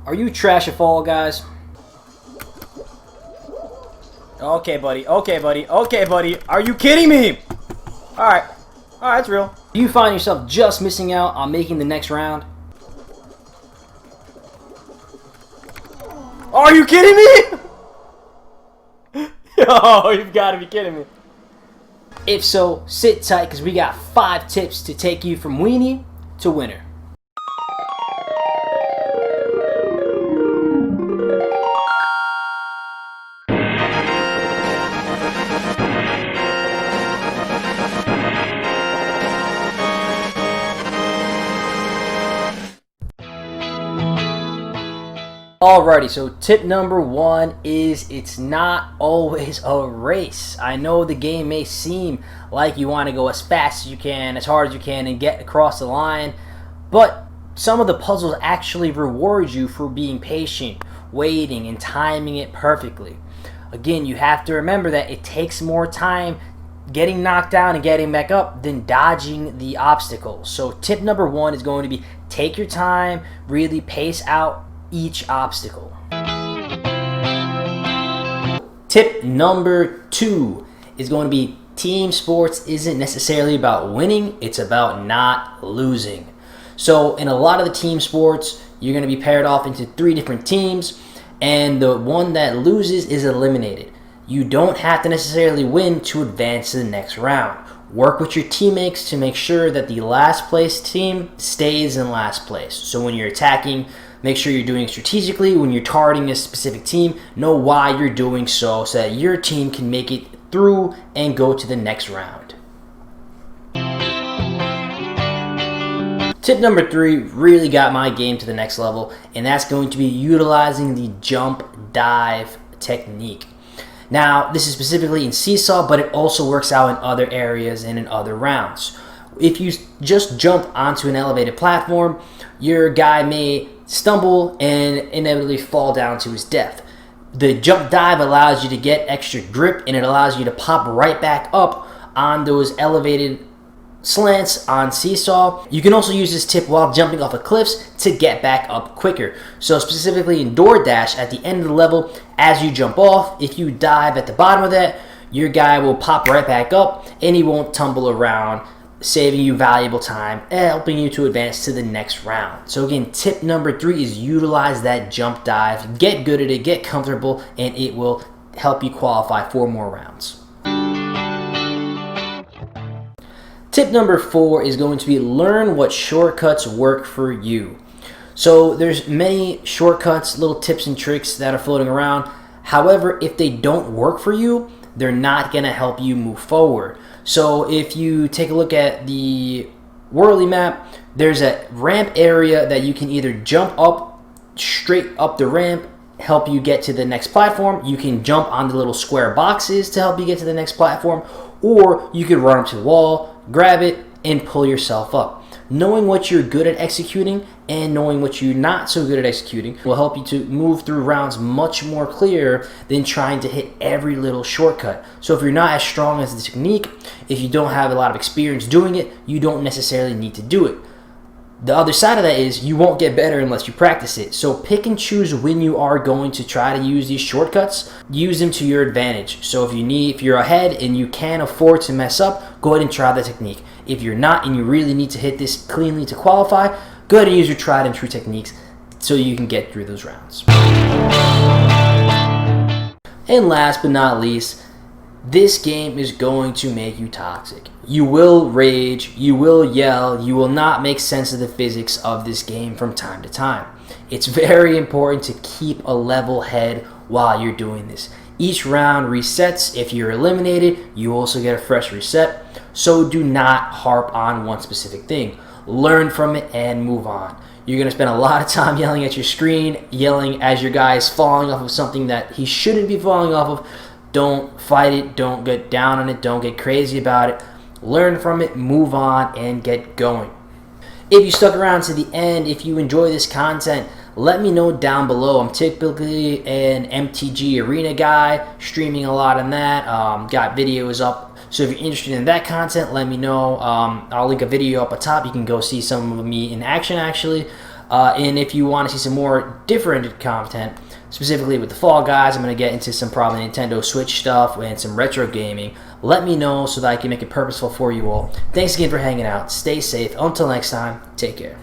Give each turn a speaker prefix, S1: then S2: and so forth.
S1: Are you trash at Fall Guys? Okay, buddy. Okay, buddy. Okay, buddy. Are you kidding me? Alright. Alright, that's real. Do you find yourself just missing out on making the next round? Are you kidding me? Yo, you've got to be kidding me. If so, sit tight because we got 5 tips to take you from weenie to winner. Alrighty, so tip number 1 is it's not always a race. I know the game may seem like you want to go as fast as you can, as hard as you can, and get across the line, but some of the puzzles actually reward you for being patient, waiting, and timing it perfectly. Again, you have to remember that it takes more time getting knocked down and getting back up than dodging the obstacle. So tip number 1 is going to be take your time, really pace out each obstacle. Tip number 2 is going to be team sports isn't necessarily about winning, it's about not losing. So in a lot of the team sports, you're going to be paired off into 3 different teams, and the one that loses is eliminated. You don't have to necessarily win to advance to the next round. Work with your teammates to make sure that the last place team stays in last place. So when you're attacking, make sure you're doing it strategically. When you're targeting a specific team, know why you're doing so that your team can make it through and go to the next round. Tip number 3 really got my game to the next level, and that's going to be utilizing the jump dive technique. Now, this is specifically in Seesaw, but it also works out in other areas and in other rounds. If you just jump onto an elevated platform, your guy may stumble and inevitably fall down to his death. The jump dive allows you to get extra grip, and it allows you to pop right back up on those elevated slants on Seesaw. You can also use this tip while jumping off of cliffs to get back up quicker. So specifically in DoorDash, at the end of the level, as you jump off, if you dive at the bottom of that, your guy will pop right back up and he won't tumble around, saving you valuable time and helping you to advance to the next round. So again, tip number 3 is utilize that jump dive, get good at it, get comfortable, and it will help you qualify for more rounds. Tip number 4 is going to be learn what shortcuts work for you. So there's many shortcuts, little tips and tricks that are floating around. However, if they don't work for you, they're not going to help you move forward. So if you take a look at the Whirly map, there's a ramp area that you can either jump up, straight up the ramp, help you get to the next platform. You can jump on the little square boxes to help you get to the next platform, or you could run up to the wall, grab it, and pull yourself up. Knowing what you're good at executing and knowing what you're not so good at executing will help you to move through rounds much more clear than trying to hit every little shortcut. So if you're not as strong as the technique, if you don't have a lot of experience doing it, you don't necessarily need to do it. The other side of that is you won't get better unless you practice it. So pick and choose when you are going to try to use these shortcuts. Use them to your advantage. So if you're ahead and you can afford to mess up, go ahead and try the technique. If you're not and you really need to hit this cleanly to qualify, go ahead and use your tried and true techniques so you can get through those rounds. And last but not least, this game is going to make you toxic. You will rage, you will yell, you will not make sense of the physics of this game from time to time. It's very important to keep a level head while you're doing this. Each round resets. If you're eliminated, you also get a fresh reset. So do not harp on one specific thing. Learn from it and move on. You're going to spend a lot of time yelling at your screen, yelling as your guy is falling off of something that he shouldn't be falling off of. Don't fight it. Don't get down on it. Don't get crazy about it. Learn from it, move on, and get going. If you stuck around to the end, if you enjoy this content, let me know down below. I'm typically an MTG Arena guy, streaming a lot on that. Got videos up. So if you're interested in that content, let me know. I'll link a video up at top. You can go see some of me in action, actually. And if you want to see some more different content, specifically with the Fall Guys, I'm going to get into some probably Nintendo Switch stuff and some retro gaming. Let me know so that I can make it purposeful for you all. Thanks again for hanging out. Stay safe. Until next time, take care.